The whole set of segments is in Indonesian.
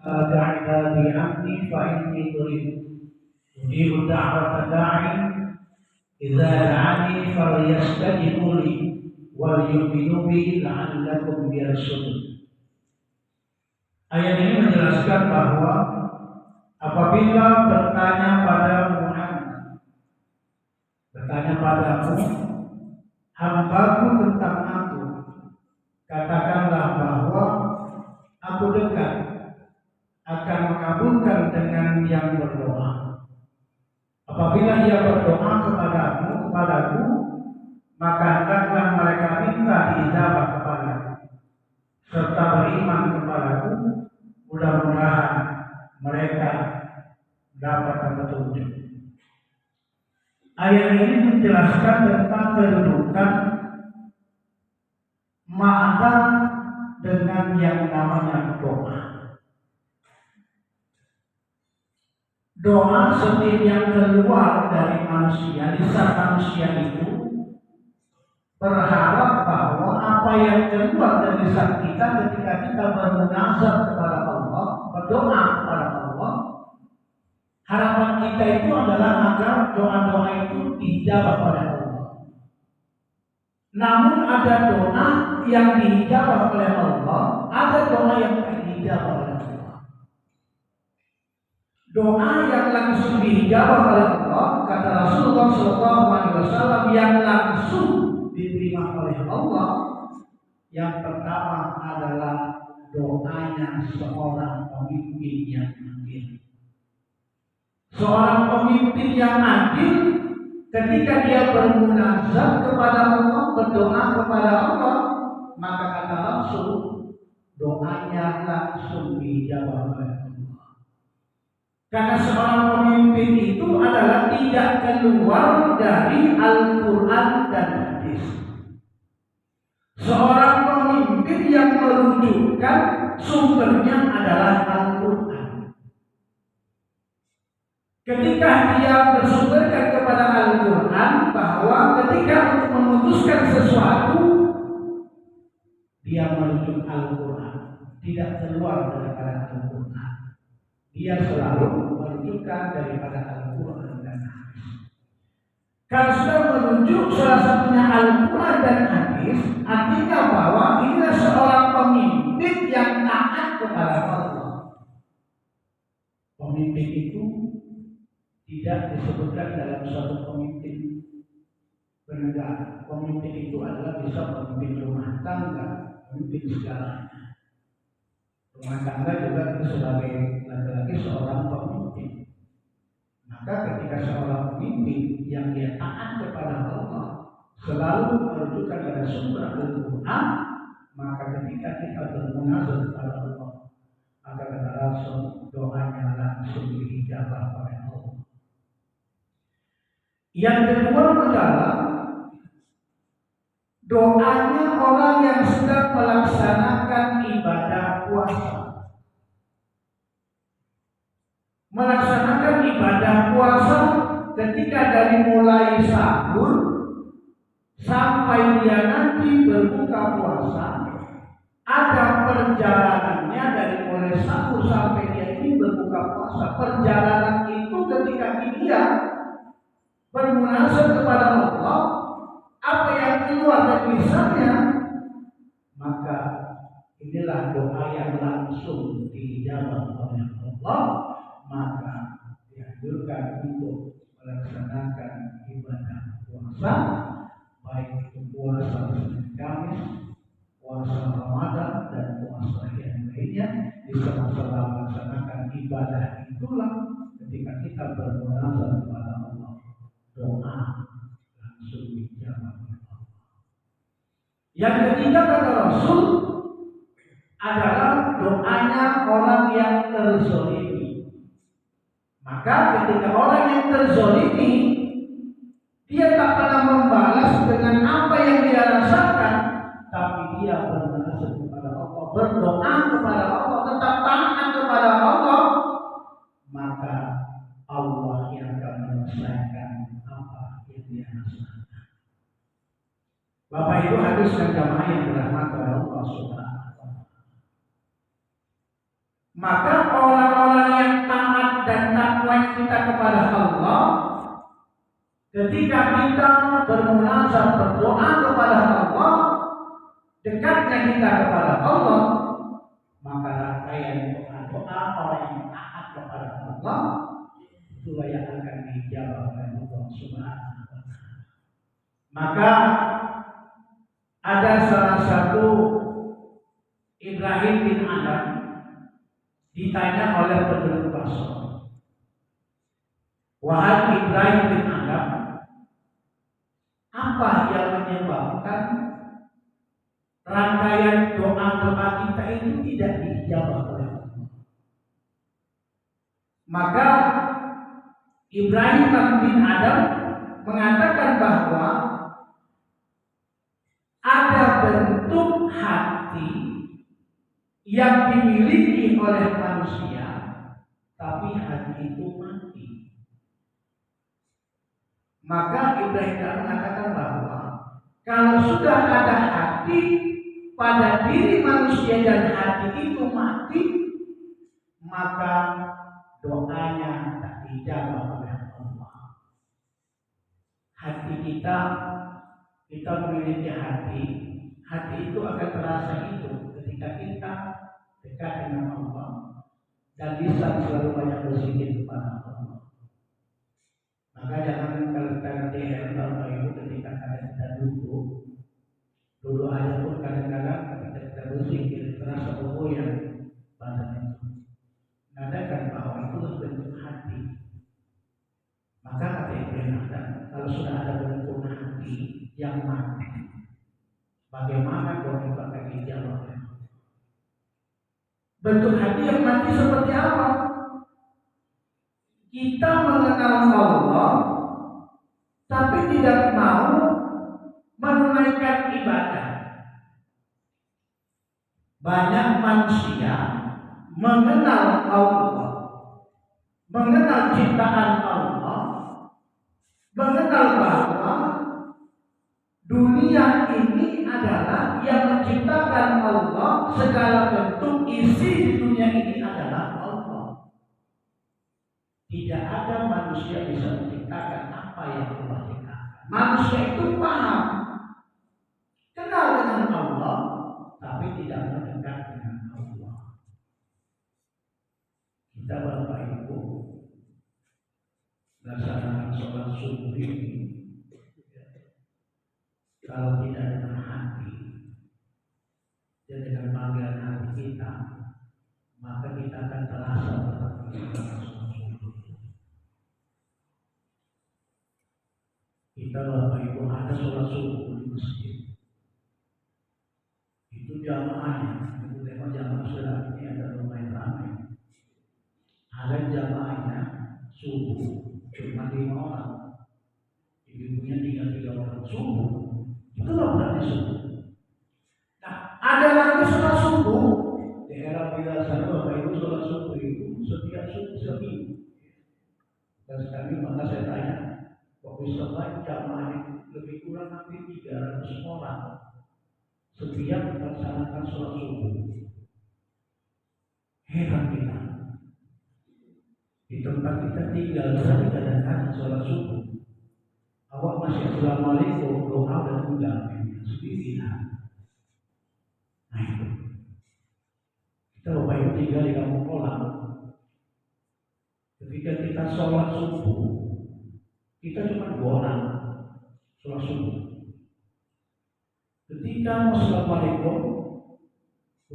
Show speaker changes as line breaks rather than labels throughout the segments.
عبادي عني فإني قريب أجيب دعوة الداعي إذا دعاني فليستجيبوا لي وليؤمنوا بي لعلكم يرشدون. Ayat ini menjelaskan bahwa apabila bertanya pada Muhammad, bertanya padamu, hambaku tentang aku, katakanlah bahwa aku dekat, akan mengabulkan dengan yang berdoa. Apabila dia berdoa kepadaku, maka hendaklah mereka minta diijabah kepadaku, serta beriman kepadaku. Mudah-mudahan mereka dapat petunjuk. Ayat ini menjelaskan tentang kedudukan makna dengan yang namanya doa. Doa setiap yang keluar dari manusia, lisan manusia itu berharap bahwa apa yang keluar dari lisan kita ketika kita bermunajat kepada Allah, berdoa kepada Allah, harapan kita itu adalah agar doa-doa itu dijawab oleh Allah. Namun ada doa yang dijawab oleh Allah, ada doa yang tidak dijawab oleh Allah. Doa yang langsung dijawab oleh Allah, kata Rasulullah SAW, yang langsung diterima oleh Allah, yang pertama adalah doanya seorang pemimpin yang adil. Seorang pemimpin yang adil ketika dia bermunajat kepada Allah, berdoa kepada Allah, maka kata Rasul, doanya langsung dijawab oleh Allah. Karena seorang pemimpin itu adalah tidak keluar dari Al-Quran dan hadis. Seorang pemimpin yang merujukkan sumbernya adalah Al-Quran. Ketika dia bersumberkan kepada Al-Quran, bahwa ketika untuk memutuskan sesuatu, dia merujuk Al-Quran, tidak keluar daripada Al-Quran. Dia selalu merujukkan daripada Al-Quran dan hadis. Kalau sudah merujuk salah satunya Al-Quran dan hadis, artinya bahwa inilah seorang pemimpin yang taat kepada Allah. Pemimpin itu tidak disebutkan dalam suatu pemimpin bernegara. Pemimpin itu adalah bisa pemimpin rumah tangga, pemimpin segalanya. Rumah tangga juga itu sebagai laki-laki seorang pemimpin. Maka ketika seorang pemimpin yang dia taat kepada Allah, selalu merujukan pada sumber Al-Quran, maka ketika kita bermunajat kepada Allah, maka kata Rasul, doanya langsung diijabah oleh Allah. Yang kedua adalah doanya orang yang sedang melaksanakan ibadah puasa. Melaksanakan ibadah puasa ketika dari mulai sahur sampai dia nanti berbuka puasa, ada perjalanannya dari mulai sahur sampai dia ini berbuka puasa. Perjalanan itu ketika dia bermunajat kepada Allah, apa yang keluar dari lisannya, maka inilah doa yang langsung dijawab oleh Allah. Maka dianjurkan untuk melaksanakan ibadah puasa, baik itu puasa Senin Kamis, puasa Ramadan, dan puasa yang lainnya. Di sela-sela melaksanakan ibadah itulah ketika kita bermunajat kepada Allah, doa langsung dijawab oleh Allah. Yang ketiga kata Rasul adalah doanya orang yang terzolimi. Maka ketika orang yang terzolimi, dia tak pernah membalas dengan apa yang dia rasakan, tapi dia bermunajat kepada Allah, berdoa kepada Allah, tetap taat kepada Allah, maka Allah yang akan menyelesaikan apa yang dia rasakan. Bapak Ibu hadis dan jamaah yang dirahmati oleh Allah Subhanahu wa taala. Maka orang-orang yang taat dan takwa kita kepada Allah, ketika kita bermunajat berdoa kepada Allah, dekatnya kita kepada Allah, maka rangkaian doa-doa orang yang taat kepada Allah itulah yang akan dijawab oleh Allah Subhanahu wa Ta'ala. Maka ada salah satu Ibrahim bin Adam ditanya oleh penduduk Basra, wahai Ibrahim bin Adam, apa yang menyebabkan rangkaian doa-doa kita itu tidak dijawab oleh Allah? Maka Ibrahim bin Adam mengatakan bahwa ada bentuk hati yang dimiliki oleh manusia, tapi hati itu mati. Maka Ibrahim mengatakan bahwa kalau sudah ada hati pada diri manusia dan hati itu mati, maka doanya tak dijawab oleh Allah. Hati kita memiliki hati itu akan terasa hidup ketika kita dekat dengan Allah dan lisan selalu banyak berzikir kepada Allah. Maka jangan kalau kita nanti Bapak Ibu ketika kita duduk aja pun kadang-kadang ketika kita berzikir terasa bergoyang badan itu. Mengatakan bahwa itulah bentuk hati. Maka kata Ibrahim, kalau sudah ada bentuk hati yang mati, bagaimana doa itu akan dijawab? Bentuk hati yang mati seperti apa? Kita mengenal Allah, tapi tidak mau menunaikan ibadah. Banyak manusia mengenal Allah, mengenal ciptaan Allah, mengenal bahwa dunia ini adalah yang menciptakan Allah, segala bentuk isi di dunia ini adalah Allah. Tidak ada manusia bisa menciptakan apa yang Allah ciptakan. Manusia itu paham, kenal dengan Allah, tapi tidak mendekat dengan Allah. Kita Bapak Ibu melaksanakan sholat subuh ini, kalau tidak dengan hati dan dengan panggilan hati kita, maka kita akan terasa sholat subuh. Kita Bapak Ibu ada sholat subuh di masjid, itu jamaahnya, itu memang jamaah sholat ini ada lumayan ramai. Ada jamaahnya subuh cuma 5 orang, ibunya 3 orang subuh. Itulah berarti subuh. Nah, ada lagi sholat subuh. Daerah bila sana Bapak Ibu sholat subuh itu setiap subuh sepi. Dan sekali maka saya tanya, waktu sholat jamaah lebih kurang nanti 300 orang setiap melaksanakan sholat subuh. Heran kita. Di tempat kita tinggal saja kadang-kadang sholat subuh. Awak masih assalamualaikum, doa dan enggak sendiri. Nah itu. Kita Bapak Ibu tinggal di kampung kolam. Ketika kita sholat subuh, kita cuma 2 orang sholat subuh. Ketika assalamualaikum,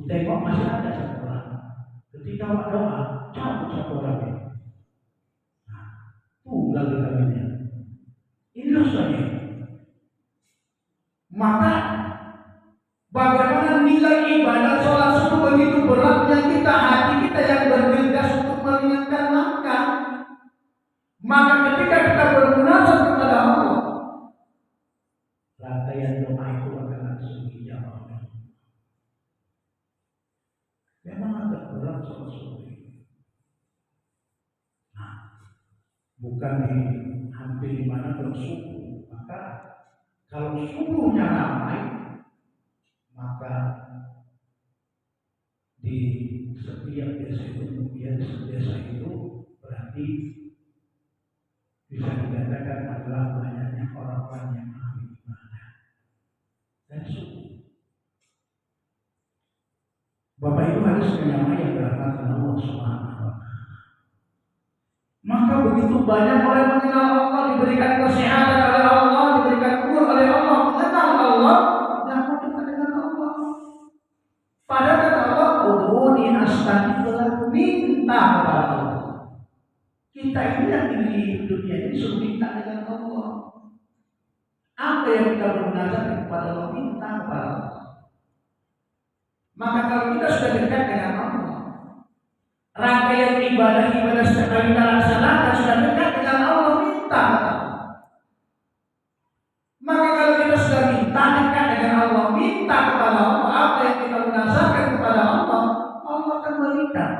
tengok masih ada 1 orang. Ketika awak doa, cabut 1 orang ini. Tunggal di kabinet. Inilah saja. Maka bagaimana nilai ibadah sholat subuh begitu beratnya kita, hati kita yang bergegas untuk meringankan langkah. Maka ketika kita bermunajat kepada Allah, rangkaian doa itu akan langsung dijawab. Memang agak berat sholat subuh. Bukan di hampir di mana belum subuh. Maka kalau subuhnya ramai, maka di setiap desa itu kemudian desa itu berarti bisa dikatakan adalah banyaknya orang-orang yang ahli ibadah dan suku. Bapak Ibu harus menyamai yang dirahmati Allah Subhanahu wa Ta'ala. Maka begitu banyak orang mengenal Allah, diberikan kesehatan oleh Allah, diberikan umur oleh Allah, mengenal Allah, dan dekat dengan Allah. Padahal kata Allah, "Ud'uni astajib lakum," minta kepada Allah. Kita ini yang di dunia ini suruh minta dengan Allah. Apa yang kita bermunajat kepada Allah, minta kepada Allah. Maka kalau kita sudah dekat dengan Allah, rangkaian ibadah-ibadah setiap kali kita laksanakan sudah dekat dengan Allah, minta. Maka kalau kita sudah minta dekat dengan Allah, minta kepada Allah, apa yang kita munajatkan kepada Allah, Allah akan berikan.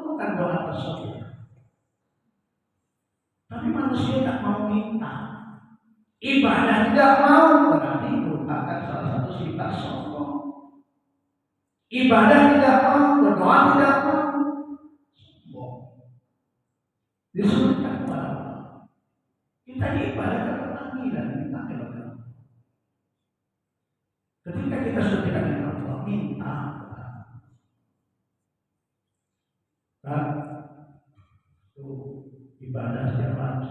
Bukan doa tersebut. Tapi manusia tidak mau minta, ibadah tidak mau, berarti merupakan salah satu sifat sombong. Ibadah tidak mau, berdoa tidak mau, sombong. Disebutkan kepada Allah. Kita ibadah karena panggilan, minta kepada Allah. Ketika kita sudah dekat dengan Allah, minta kepada Allah. Dan itu ibadah setiap hari.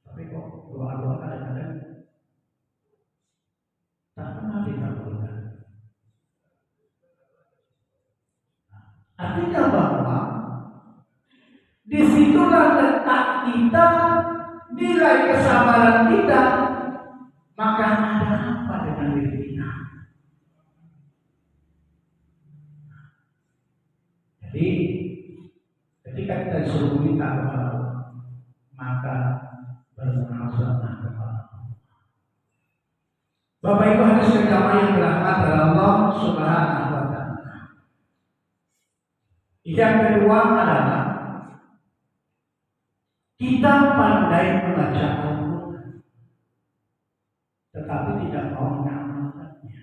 Tapi kok doa-doa kadang-kadang tak pernah dikabulkan. Artinya bahwa disitulah letak kita, nilai kesabaran kita. Maka ada apa dengan diri kita? Jadi ketika kita disuruh minta kepada Allah, maka bermunajatlah kepada Allah. Bapak Ibu harus berjamaah yang dirahmati Allah Subhanahu wa Ta'ala. Yang kedua adalah kita pandai membaca Al-Quran, tetapi tidak mau mengamalkannya.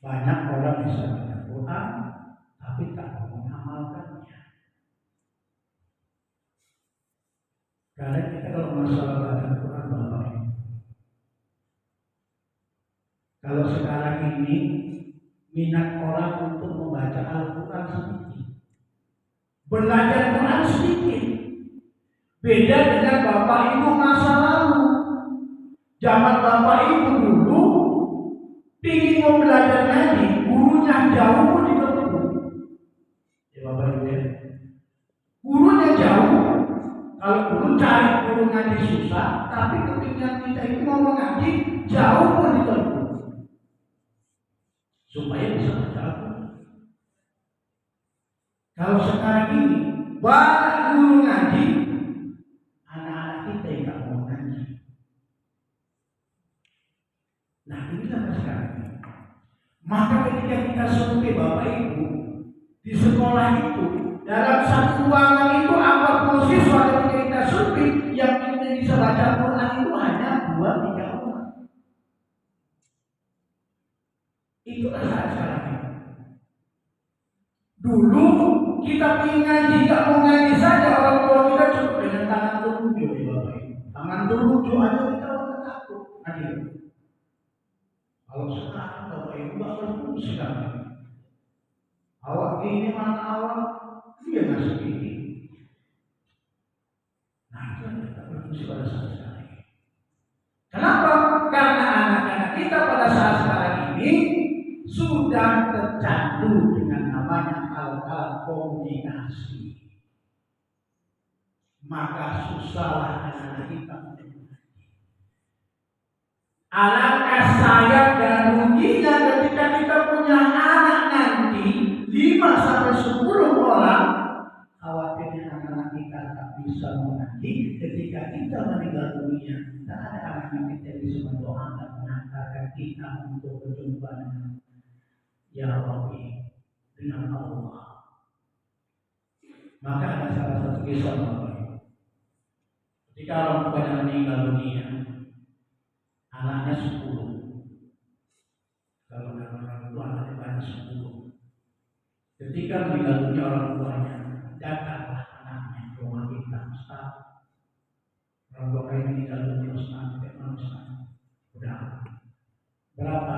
Banyak orang bisa baca Quran, tapi tak mau mengamalkannya. Karena kita kalau masalah baca Quran, Bapak Ibu, kalau sekarang ini minat orang untuk membaca Al-Quran sedikit, belajar Quran sedikit. Beda dengan Bapak Ibu masa lalu. Zaman Bapak Ibu dulu ingin mau belajar ngaji, gurunya jauh pun ditempuh. Ya Bapak Ibu ya, gurunya jauh. Kalau dulu cari guru ngaji susah, tapi ketika kita itu mau mengaji jauh pun ditempuh supaya bisa baca Al-Quran. Kalau sekarang ini banyak guru ngaji, anak-anak kita yang tak mau ngaji. Nah inilah sekarang ini. Maka ketika kita survei Bapak Ibu di sekolah itu, dalam satu ruangan itu 40 siswa, ketika kita survei yang bisa baca Quran itu hanya 2-3 orang. Itulah saat sekarang ini. Dulu kita ingin ngaji, tidak mau ngaji saja, orang tua kita cukup dengan tangan telunjuk ya Bapak Ibu. Tangan telunjuk aja kita udah takut ngaji. Kalau sekarang Bapak Ibu bakal sekali. Awak ini mana awak, dia ngasih ini. Nah itu yang kita berfungsi pada saat sekarang ini. Kenapa? Karena anak-anak kita pada saat sekarang ini sudah tercandu dengan namanya alat-alat komunikasi. Maka susahlah anak-anak kita mendengar. Alangkah sayang dan ruginya ketika kita punya anak nanti 5-10 orang, khawatirnya anak-anak kita tak bisa mengaji ketika kita meninggal dunia. Tak ada anak-anak kita yang bisa mendoakan, mengantarkan kita untuk berjumpa dengan Ya Rabbi, dengan Allah. Maka ada salah satu kisah Bapak. Ketika orang tuanya meninggal dunia, anaknya 10. Kalau orang itu anaknya banyak 10. ketika meninggal dunia orang tuanya, datanglah anaknya ke rumah kita, Ustaz. Orang tua kami meninggal dunia, Ustaz. Ustaz. Udah berapa